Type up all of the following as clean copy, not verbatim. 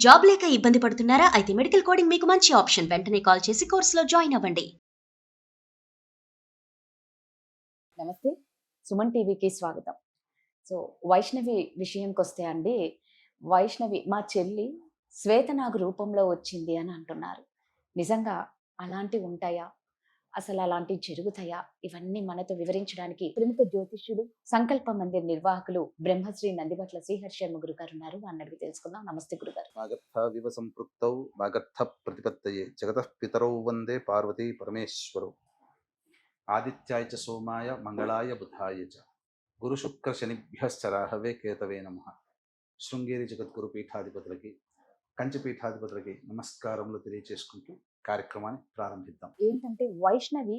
Job లేక ఇబ్బంది పడుతున్నారా? అయితే మెడికల్ కోడింగ్ మీకు మంచి ఆప్షన్. వెంటనే కాల్ చేసి కోర్సులో జాయిన్ అవ్వండి. నమస్తే, సుమన్ టీవీకి స్వాగతం. సో వైష్ణవి విషయంకొస్తే అండి, వైష్ణవి మా చెల్లి శ్వేతనాగు రూపంలో వచ్చింది అని అంటున్నారు. నిజంగా అలాంటివి ఉంటాయా? అసలు అలాంటివి జరుగుతాయా? ఇవన్నీ మనతో వివరించడానికి ప్రముఖ జ్యోతిష్యుడు, సంకల్ప మందిర్ నిర్వాహకులు బ్రహ్మశ్రీ నందిబట్ల శ్రీహర్ష గురు గారు ఉన్నారు. వారిని అడిగి తెలుసుకుందాం. నమస్తే గురుగారు. వాగర్థావివ సంపృక్తౌ వాగర్థ ప్రతిపత్తయే జగతః పితరౌ వందే పార్వతీ పరమేశ్వరౌ ఆదిత్యాయ చ సోమాయ మంగళాయ బుధాయ చ గురు శుక్ర శనిభ్యశ్చ రాహవే కేతవే నమః. శృంగేరి జగద్గురు పీఠాధిపతులకి, కంచి పీఠాధిపతులకి నమస్కారములు తెలియచేసుకుంటూ కార్యక్రమాన్ని ప్రారంభిద్దాం. ఏంటంటే వైష్ణవి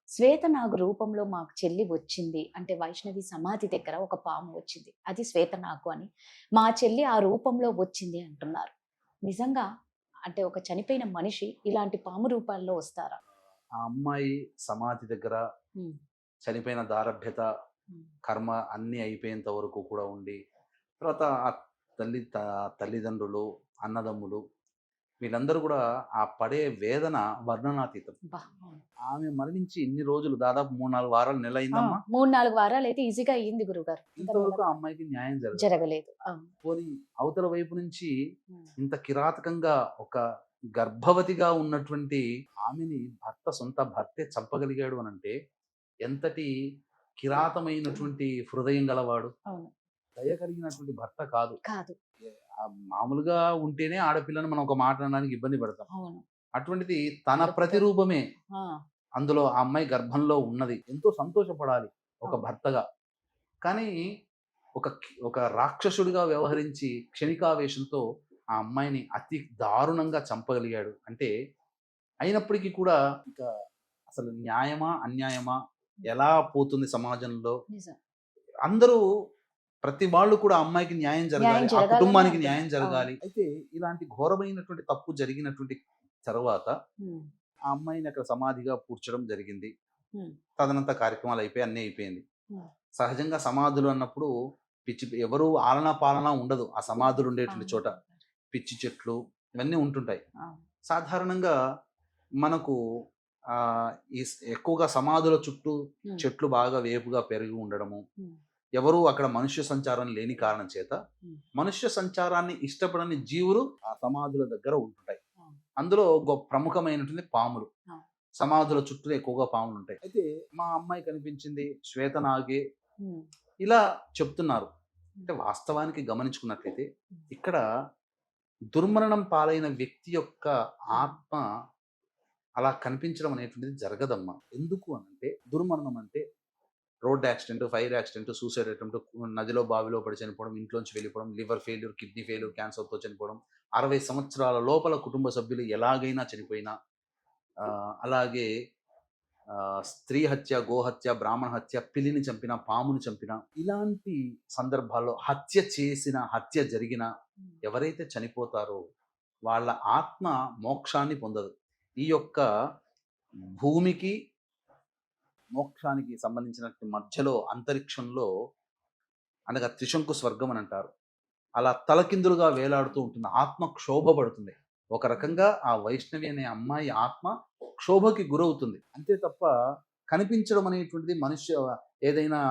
శ్వేతనాగు రూపంలో మాకు చెల్లి వచ్చింది అంటే, వైష్ణవి సమాధి దగ్గర ఒక పాము వచ్చింది, అది శ్వేతనాగు అని. మా చెల్లి ఆ రూపంలో వచ్చింది అంటున్నారు. నిజంగా అంటే ఒక చనిపోయిన మనిషి ఇలాంటి పాము రూపాల్లో వస్తారా? ఆ అమ్మాయి సమాధి దగ్గర చనిపోయిన దారభ్యత కర్మ అన్నీ అయిపోయేంత వరకు కూడా ఉండి, తర్వాత ఆ తల్లిదండ్రులు, అన్నదమ్ములు వీళ్ళందరూ కూడా ఆ పడే వేదన వర్ణనాతీతం. ఆమె మరణించి ఇన్ని రోజులు, దాదాపు 3-4 వారాలు, నెల అయిందమ్మా. 3-4 వారాలు అయితే ఈజీగా అయ్యింది గురుగారు. ఇంతవరకు ఆ అమ్మాయికి న్యాయం జరగలేదు. పోనీ అవతల వైపు నుంచి ఇంత కిరాతకంగా ఒక గర్భవతిగా ఉన్నటువంటి ఆమెని సొంత భర్తే చంపగలిగాడు అని అంటే ఎంతటి కిరాతమైనటువంటి హృదయం గలవాడు, దయ కలిగినటువంటి భర్త కాదు. మామూలుగా ఉంటేనే ఆడపిల్లని మనం ఒక మాట అనడానికి ఇబ్బంది పడతాం. అటువంటిది తన ప్రతిరూపమే అందులో ఆ అమ్మాయి గర్భంలో ఉన్నది. ఎంతో సంతోషపడాలి ఒక భర్తగా. కానీ ఒక రాక్షసుడిగా వ్యవహరించి క్షణికావేశంతో ఆ అమ్మాయిని అతి దారుణంగా చంపగలిగాడు అంటే, అయినప్పటికీ కూడా ఇంకా అసలు న్యాయమా అన్యాయమా ఎలా పోతుంది సమాజంలో? అందరూ ప్రతి వాళ్ళు కూడా అమ్మాయికి న్యాయం జరగాలి, ఆ కుటుంబానికి న్యాయం జరగాలి. అయితే ఇలాంటి ఘోరమైనటువంటి తప్పు జరిగినటువంటి తర్వాత ఆ అమ్మాయిని అక్కడ సమాధిగా పూడ్చడం జరిగింది. తదనంత కార్యక్రమాలు అయిపోయి అన్నీ అయిపోయింది. సహజంగా సమాధులు అన్నప్పుడు ఎవరు ఆలనా పాలన ఉండదు. ఆ సమాధులు ఉండేటువంటి చోట పిచ్చి చెట్లు ఇవన్నీ ఉంటుంటాయి. సాధారణంగా మనకు ఎక్కువగా సమాధుల చుట్టూ చెట్లు బాగా వేపుగా పెరిగి ఉండడము, ఎవరు అక్కడ మనుష్య సంచారం లేని కారణం చేత మనుష్య సంచారాన్ని ఇష్టపడని జీవులు ఆ సమాధుల దగ్గర ఉంటుంటాయి. అందులో ప్రముఖమైనటువంటి పాములు. సమాధుల చుట్టూ ఎక్కువగా పాములు ఉంటాయి. అయితే మా అమ్మాయి కనిపించింది శ్వేతనాగే ఇలా చెప్తున్నారు. అంటే వాస్తవానికి గమనించుకున్నట్లయితే ఇక్కడ దుర్మరణం పాలైన వ్యక్తి యొక్క ఆత్మ అలా కనిపించడం అనేటువంటిది జరగదమ్మా. ఎందుకు అనంటే, దుర్మరణం అంటే road accident, fire accident, suicide attempt, నదిలో బావిలో పడి చనిపోవడం, ఇంట్లోంచి వెళ్ళిపోవడం, లివర్ ఫెయిల్యూర్, కిడ్నీ ఫెయిల్యూర్, క్యాన్సర్తో చనిపోవడం, 60 సంవత్సరాల లోపల కుటుంబ సభ్యులు ఎలాగైనా చనిపోయినా, అలాగే స్త్రీ హత్య, గోహత్య, బ్రాహ్మణ హత్య, పిల్లిని చంపిన, పాముని చంపిన, ఇలాంటి సందర్భాల్లో హత్య జరిగిన ఎవరైతే చనిపోతారో వాళ్ళ ఆత్మ మోక్షాన్ని పొందదు. ఈ యొక్క భూమికి మోక్షానికి సంబంధించినటువంటి మధ్యలో అంతరిక్షంలో అనగా త్రిశంకు స్వర్గం అని అంటారు. అలా తలకిందులుగా వేలాడుతూ ఉంటుంది. ఆత్మ క్షోభపడుతుంది. ఒక రకంగా ఆ వైష్ణవి అనే అమ్మాయి ఆత్మ క్షోభకి గురవుతుంది. అంతే తప్ప కనిపించడం అనేటువంటిది ఏదైనా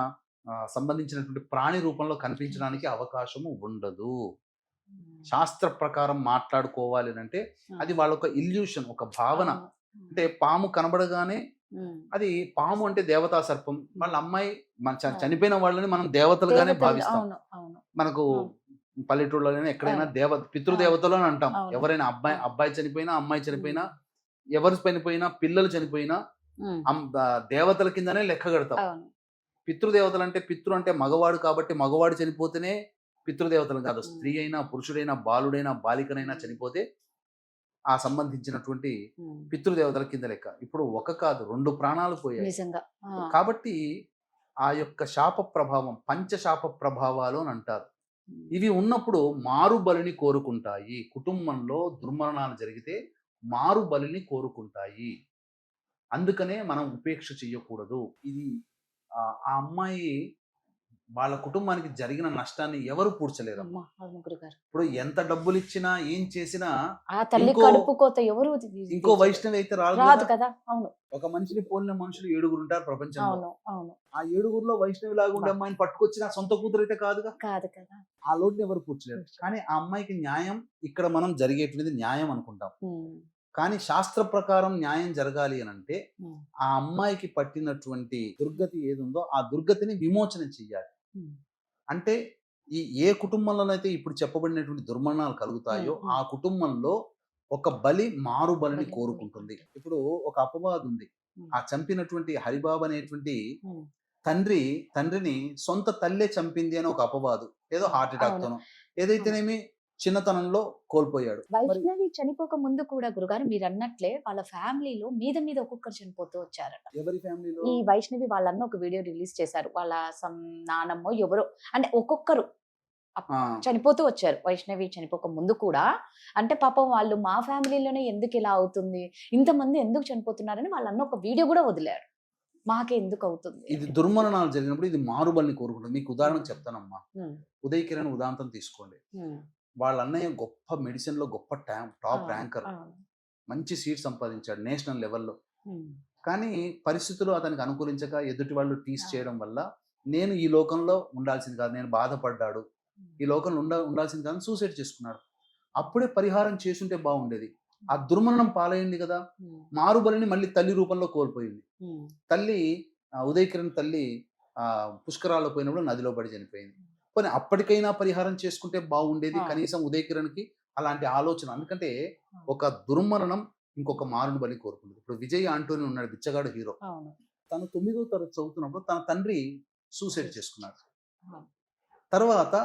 సంబంధించినటువంటి ప్రాణి రూపంలో కనిపించడానికి అవకాశము ఉండదు. శాస్త్ర ప్రకారం మాట్లాడుకోవాలి అంటే అది వాళ్ళొక ఇల్యూషన్, ఒక భావన. అంటే పాము కనబడగానే అది పాము అంటే దేవతా సర్పం. వాళ్ళ అమ్మాయి చనిపోయిన వాళ్ళని మనం దేవతలుగానే భావిస్తాం. మనకు పల్లెటూళ్ళలోనే ఎక్కడైనా పితృదేవతలు అని అంటాం. ఎవరైనా అబ్బాయి చనిపోయినా, అమ్మాయి చనిపోయినా, ఎవరు చనిపోయినా, పిల్లలు చనిపోయినా దేవతల కిందనే లెక్క కడతాం. పితృదేవతలు అంటే పితృ అంటే మగవాడు కాబట్టి మగవాడు చనిపోతేనే పితృదేవతలు కాదు. స్త్రీ అయినా, పురుషుడైనా, బాలుడైనా, బాలికనైనా చనిపోతే ఆ సంబంధించినటువంటి పితృదేవతల కింద లెక్క. ఇప్పుడు ఒక కాదు 2 ప్రాణాలు పోయాయి. కాబట్టి ఆ యొక్క శాప ప్రభావం, పంచశాప ప్రభావాలు అని అంటారు. ఇవి ఉన్నప్పుడు మారు బలిని కోరుకుంటాయి. కుటుంబంలో దుర్మరణాలు జరిగితే మారు బలిని కోరుకుంటాయి. అందుకనే మనం ఉపేక్ష చెయ్యకూడదు. ఇది ఆ అమ్మాయి వాళ్ళ కుటుంబానికి జరిగిన నష్టాన్ని ఎవరు పూడ్చలేరు. అమ్మా, అవును గురుగారు. ఇప్పుడు ఎంత డబ్బులు ఇచ్చినా ఏం చేసినా ఆ తల్లి ఇంకో- కడుపు కోత ఎవరు ఇంకో వైష్ణవి అయితే రాదు రాదు కదా. కదా. అవును ఒక మనిషిని పోలిన మనుషులు 7 ఉంటారు ప్రపంచంలో. అవును అవును. ఆ 7లో వైష్ణవి లాగా ఉండే అమ్మాయిని పట్టుకొచ్చిన సొంత కూతురు అయితే కాదుగా. కాదు కదా. ఆ లోటుని ఎవరు పూడ్చలేరు. కానీ ఆ అమ్మాయికి న్యాయం ఇక్కడ మనం జరిగేటువంటిది న్యాయం అనుకుంటాం. కానీ శాస్త్ర ప్రకారం న్యాయం జరగాలి అని అంటే ఆ అమ్మాయికి పట్టినటువంటి దుర్గతి ఏది ఉందో ఆ దుర్గతిని విమోచన చెయ్యాలి. అంటే ఏ కుటుంబంలోనైతే ఇప్పుడు చెప్పబడినటువంటి దుర్మరణాలు కలుగుతాయో ఆ కుటుంబంలో ఒక మారు బలిని కోరుకుంటుంది. ఇప్పుడు ఒక అపవాదు ఉంది. ఆ చంపినటువంటి హరిబాబు అనేటువంటి తండ్రిని సొంత తల్లే చంపింది అని ఒక అపవాదు. ఏదో హార్ట్ అటాక్ తోనో ఏదైతేనేమి చిన్నతనంలో కోల్పోయాడు. వైష్ణవి చనిపోక ముందు కూడా గురుగారు మీరు అన్నట్లే వాళ్ళ ఫ్యామిలీలో మీద మీద ఒక్కొక్కరు చనిపోతూ వచ్చారట. ఎవరి ఫ్యామిలీలో? ఈ వైష్ణవి వాళ్ళన్న ఒక వీడియో రిలీజ్ చేశారు. వాళ్ళ నానమ్మో ఎవరో అంటే ఒక్కొక్కరు చనిపోతూ వచ్చారు. వైష్ణవి చనిపోక ముందు కూడా అంటే పాపం వాళ్ళు మా ఫ్యామిలీలోనే ఎందుకు ఇలా అవుతుంది, ఇంతమంది ఎందుకు చనిపోతున్నారని వాళ్ళన్న ఒక వీడియో కూడా వదిలారు. మాకే ఎందుకు అవుతుంది? ఇది దుర్మరణాలు జరిగినప్పుడు ఇది మారుబలిని కోరుకుంటుంది. మీకు ఉదాహరణ చెప్తానమ్మా. ఉదయ్ కిరణ్ ఉదాంతం తీసుకోండి. వాళ్ళ అన్నయ్య గొప్ప మెడిసిన్ లో గొప్ప టాప్ ర్యాంకర్, మంచి సీట్ సంపాదించాడు నేషనల్ లెవెల్లో. కానీ పరిస్థితులు అతనికి అనుకూలించక ఎదుటి వాళ్ళు టీస్ చేయడం వల్ల నేను ఈ లోకంలో ఉండాల్సింది కాదు, నేను బాధపడ్డాడు, ఈ లోకంలో ఉండాల్సింది కాదు, సూసైడ్ చేసుకున్నాడు. అప్పుడే పరిహారం చేసుంటే బాగుండేది. ఆ దుర్మరణం పాలైంది కదా. మారుబలిని మళ్ళీ తల్లి రూపంలో కోల్పోయింది. తల్లి ఉదయ్ కిరణ్ తల్లి పుష్కరాల్లో పోయినప్పుడు నదిలో పడి చనిపోయింది. కానీ అప్పటికైనా పరిహారం చేసుకుంటే బాగుండేది. కనీసం ఉదయ్ కిరణ్కి అలాంటి ఆలోచన. ఎందుకంటే ఒక దుర్మరణం ఇంకొక మారుని బలి కోరుకుంటుంది. ఇప్పుడు విజయ్ ఆంటోని ఉన్నాడు, బిచ్చగాడు హీరో. తను 9వ తరగతి చదువుతున్నప్పుడు తన తండ్రి సూసైడ్ చేసుకున్నాడు. తర్వాత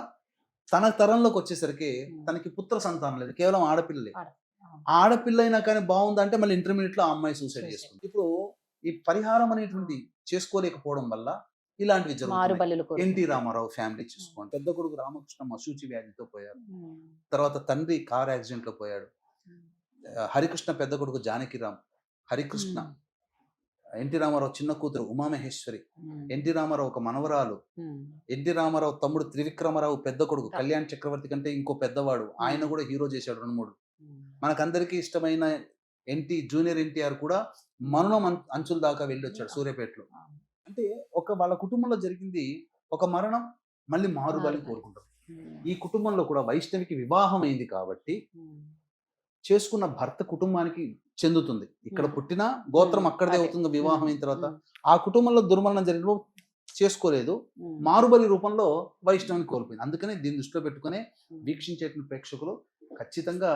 తన తరంలోకి వచ్చేసరికి తనకి పుత్ర సంతానం లేదు, కేవలం ఆడపిల్లలే. ఆడపిల్ల అయినా కానీ బాగుందంటే మళ్ళీ ఇంటర్మీడియట్ లో ఆ అమ్మాయి సూసైడ్ చేసుకుంది. ఇప్పుడు ఈ పరిహారం అనేటువంటి చేసుకోలేకపోవడం వల్ల ఇలాంటివి జరుగుతాయి. ఎన్టీ రామారావు ఫ్యామిలీ చూసుకోండి. పెద్ద కొడుకు రామకృష్ణ మశూచి వ్యాధితో పోయారు. తర్వాత తండ్రి కార్ యాక్సిడెంట్ లో పోయాడు. హరికృష్ణ పెద్ద కొడుకు జానకిరామ్, హరికృష్ణ, ఎన్టీ రామారావు చిన్న కూతురు ఉమామహేశ్వరి, ఎన్టీ రామారావు ఒక మనవరాలు, ఎన్టీ రామారావు తమ్ముడు త్రివిక్రమరావు పెద్ద కొడుకు కళ్యాణ్ చక్రవర్తి కంటే ఇంకో పెద్దవాడు, ఆయన కూడా హీరో చేశాడు 2-3. మనకందరికీ ఇష్టమైన జూనియర్ ఎన్టీఆర్ కూడా మరణం అంచుల దాకా వెళ్ళి వచ్చాడు సూర్యాపేటలో. అంటే వాళ్ళ కుటుంబంలో జరిగింది ఒక మరణం, మళ్ళీ మారుబలిని కోరుకుంటారు. ఈ కుటుంబంలో కూడా వైష్ణవికి వివాహం అయింది కాబట్టి చేసుకున్న భర్త కుటుంబానికి చెందుతుంది. ఇక్కడ పుట్టిన గోత్రం అక్కడదే అవుతుంది. వివాహం అయిన తర్వాత ఆ కుటుంబంలో దుర్మరణం జరిగిన చేసుకోలేదు, మారుబలి రూపంలో వైష్ణవిని కోల్పోయింది. అందుకనే దీన్ని దృష్టిలో పెట్టుకునే వీక్షించేటువంటి ప్రేక్షకులు ఖచ్చితంగా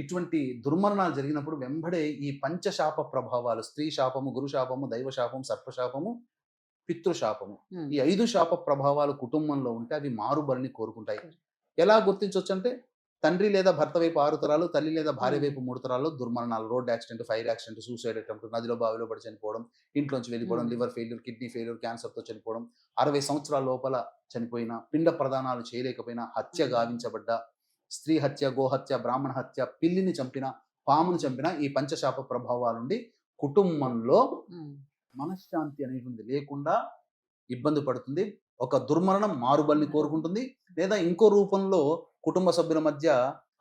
ఇటువంటి దుర్మరణాలు జరిగినప్పుడు వెంబడే ఈ పంచశాప ప్రభావాలు, స్త్రీ శాపము, గురు శాపము, దైవ శాపము, సర్పశాపము, పితృశాపము, ఈ 5 శాప ప్రభావాలు కుటుంబంలో ఉంటే అవి మారుబలిని కోరుకుంటాయి. ఎలా గుర్తించవచ్చు అంటే తండ్రి లేదా భర్త వైపు 6 తరాలు, తల్లి లేదా భార్య వైపు 3 తరాల్లో దుర్మరణాలు, road accident, fire accident, suicide attempt, నదిలో బావిలో పడి చనిపోవడం, ఇంట్లోంచి వెళ్ళిపోవడం, లివర్ ఫెయిల్యూర్, కిడ్నీ ఫెయిల్యూర్, క్యాన్సర్తో చనిపోవడం, 60 సంవత్సరాల లోపల చనిపోయిన, పిండ ప్రదానాలు చేయలేకపోయినా, హత్య గావించబడ్డ, స్త్రీ హత్య, గోహత్య, బ్రాహ్మణ హత్య, పిల్లిని చంపిన, పామును చంపిన ఈ పంచశాప ప్రభావాల నుండి కుటుంబంలో మనశ్శాంతి అనేటువంటిది లేకుండా ఇబ్బంది పడుతుంది. ఒక దుర్మరణం మారుబలిని కోరుకుంటుంది. లేదా ఇంకో రూపంలో కుటుంబ సభ్యుల మధ్య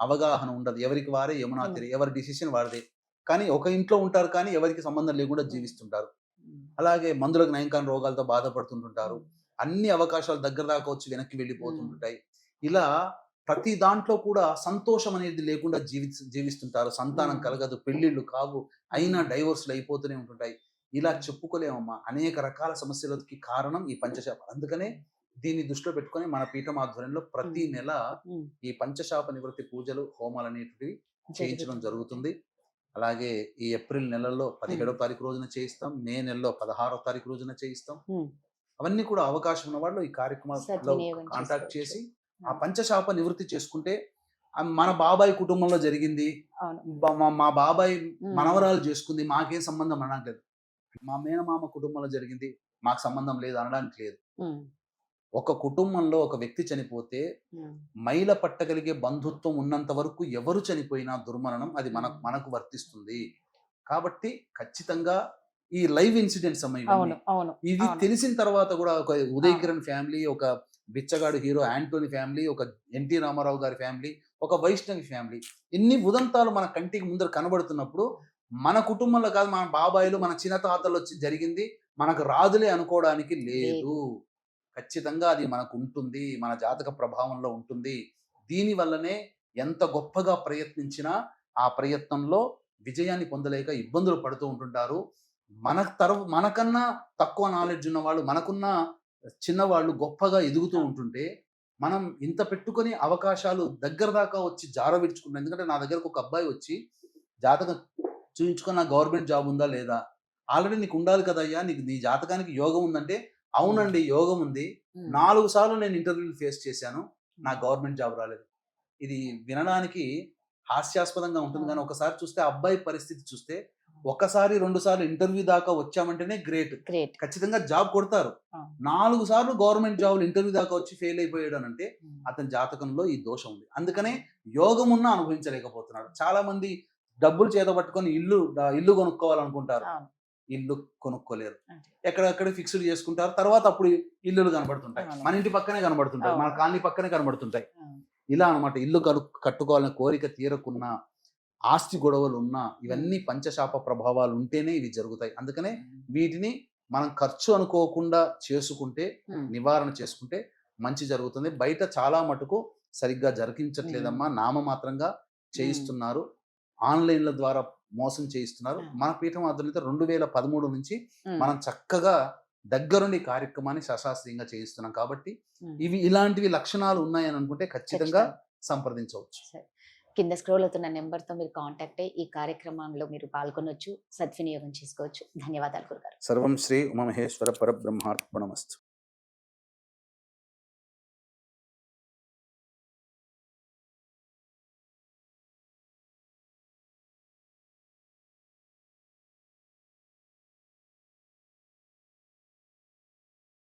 అవగాహన ఉండదు. ఎవరికి వారే యమునా తీరే, ఎవరి డిసిషన్ వారిదే. కానీ ఒక ఇంట్లో ఉంటారు, కానీ ఎవరికి సంబంధం లేకుండా జీవిస్తుంటారు. అలాగే మందులకు నయంకాని రోగాలతో బాధపడుతుంటుంటారు. అన్ని అవకాశాలు దగ్గర దాకా వచ్చి వెనక్కి వెళ్ళిపోతుంటాయి. ఇలా ప్రతి దాంట్లో కూడా సంతోషం అనేది లేకుండా జీవిస్తుంటారు. సంతానం కలగదు, పెళ్లిళ్ళు కావు, అయినా డైవోర్స్లు అయిపోతూనే ఉంటుంటాయి. ఇలా చెప్పుకోలేమమ్మా. అనేక రకాల సమస్యలకి కారణం ఈ పంచశాపాలు. అందుకనే దీన్ని దృష్టిలో పెట్టుకొని మన పీఠం ఆధ్వర్యంలో ప్రతి నెల ఈ పంచశాప నివృత్తి పూజలు, హోమాలు అనేటివి చేయించడం జరుగుతుంది. అలాగే ఈ ఏప్రిల్ నెలలో 17వ తారీఖు రోజున చేయిస్తాం, మే నెలలో 16వ తారీఖు రోజున చేయిస్తాం. అవన్నీ కూడా అవకాశం ఉన్న వాళ్ళు ఈ కార్యక్రమాల్లో కాంటాక్ట్ చేసి ఆ పంచశాప నివృత్తి చేసుకుంటే, మన బాబాయ్ కుటుంబంలో జరిగింది, మా బాబాయ్ మనవరాలు చేసుకుంది, మాకేం సంబంధం అనట్లేదు, మా మేనమామ కుటుంబంలో జరిగింది, మాకు సంబంధం లేదు అనడానికి లేదు. ఒక కుటుంబంలో ఒక వ్యక్తి చనిపోతే మైల పట్టగలిగే బంధుత్వం ఉన్నంత వరకు ఎవరు చనిపోయినా దుర్మరణం అది మనకు వర్తిస్తుంది. కాబట్టి ఖచ్చితంగా ఈ లైవ్ ఇన్సిడెంట్స్ అమ్మ ఇవన్నీ. అవును అవును ఇది అవును. తెలిసిన తర్వాత కూడా ఒక ఉదయ్ కిరణ్ ఫ్యామిలీ, ఒక బిచ్చగాడు హీరో యాంటోనీ ఫ్యామిలీ, ఒక ఎన్టీ రామారావు గారి ఫ్యామిలీ, ఒక వైష్ణవి ఫ్యామిలీ, ఇన్ని ఉదంతాలు మన కంటికి ముందర కనబడుతున్నప్పుడు మన కుటుంబంలో కాదు, మన బాబాయిలు, మన చిన్న తాతలు వచ్చి జరిగింది మనకు రాదులే అనుకోవడానికి లేదు. ఖచ్చితంగా అది మనకు ఉంటుంది, మన జాతక ప్రభావంలో ఉంటుంది. దీని వల్లనే ఎంత గొప్పగా ప్రయత్నించినా ఆ ప్రయత్నంలో విజయాన్ని పొందలేక ఇబ్బందులు పడుతూ ఉంటుంటారు. మనకన్నా తక్కువ నాలెడ్జ్ ఉన్న వాళ్ళు, మనకున్న చిన్నవాళ్ళు గొప్పగా ఎదుగుతూ ఉంటుంటే మనం ఇంత పెట్టుకొని అవకాశాలు దగ్గర దాకా వచ్చి జారవిడ్చుకుంటాం. ఎందుకంటే నా దగ్గరకు ఒక అబ్బాయి వచ్చి జాతకం చూయించుకొని నాకు గవర్నమెంట్ జాబ్ ఉందా లేదా, ఆల్రెడీ నీకు ఉండాలి కదయ్యా, నీకు నీ జాతకానికి యోగం ఉందంటే, అవునండి యోగం ఉంది, 4 సార్లు నేను ఇంటర్వ్యూలు ఫేస్ చేశాను, నాకు గవర్నమెంట్ జాబ్ రాలేదు. ఇది వినడానికి హాస్యాస్పదంగా ఉంటుంది, కానీ ఒకసారి చూస్తే ఆ అబ్బాయి పరిస్థితి చూస్తే, ఒకసారి 2 సార్లు ఇంటర్వ్యూ దాకా వచ్చామంటేనే గ్రేట్. ఖచ్చితంగా జాబ్ కొడతారు. 4 సార్లు గవర్నమెంట్ జాబ్ ఇంటర్వ్యూ దాకా వచ్చి ఫెయిల్ అయిపోయాడు అని అంటే అతని జాతకంలో ఈ దోషం ఉంది. అందుకనే యోగం ఉన్నా అనుభవించలేకపోతున్నాడు. చాలా మంది డబ్బులు చేత పట్టుకొని ఇల్లు కొనుక్కోవాలనుకుంటారు, ఇల్లు కొనుక్కోలేరు. ఎక్కడెక్కడ ఫిక్స్డ్ చేసుకుంటారు, తర్వాత అప్పుడు ఇల్లులు కనబడుతుంటాయి, మన ఇంటి పక్కనే కనబడుతుంటాయి, మన కాలనీ పక్కనే కనబడుతుంటాయి. ఇలా అన్నమాట. ఇల్లు కట్టుకోవాలనే కోరిక తీరకున్నా, ఆస్తి గొడవలు ఉన్నా, ఇవన్నీ పంచశాప ప్రభావాలు ఉంటేనే ఇవి జరుగుతాయి. అందుకనే వీటిని మనం ఖర్చు అనుకోకుండా చేసుకుంటే, నివారణ చేసుకుంటే మంచి జరుగుతుంది. బయట చాలా మటుకు సరిగ్గా జరిగించట్లేదమ్మా, నామమాత్రంగా చేయిస్తున్నారు, ఆన్లైన్ల ద్వారా మోసం చేయిస్తున్నారు. మన పీఠం ఆధ్వర్యంలో 2013 నుంచి మనం చక్కగా దగ్గరుండి కార్యక్రమాన్ని శశాస్త్రీయంగా చేయిస్తున్నాం. కాబట్టి ఇలాంటివి లక్షణాలు ఉన్నాయని అనుకుంటే ఖచ్చితంగా సంప్రదించవచ్చు. కింద స్క్రోల్ అవుతున్న నెంబర్తో మీరు కాంటాక్ట్ అయ్యి ఈ కార్యక్రమంలో మీరు పాల్గొనవచ్చు, సద్వినియోగం చేసుకోవచ్చు. ధన్యవాదాలు గురుగారు. సర్వం శ్రీ ఉమామహేశ్వర పరబ్రహ్మార్పణమస్తు.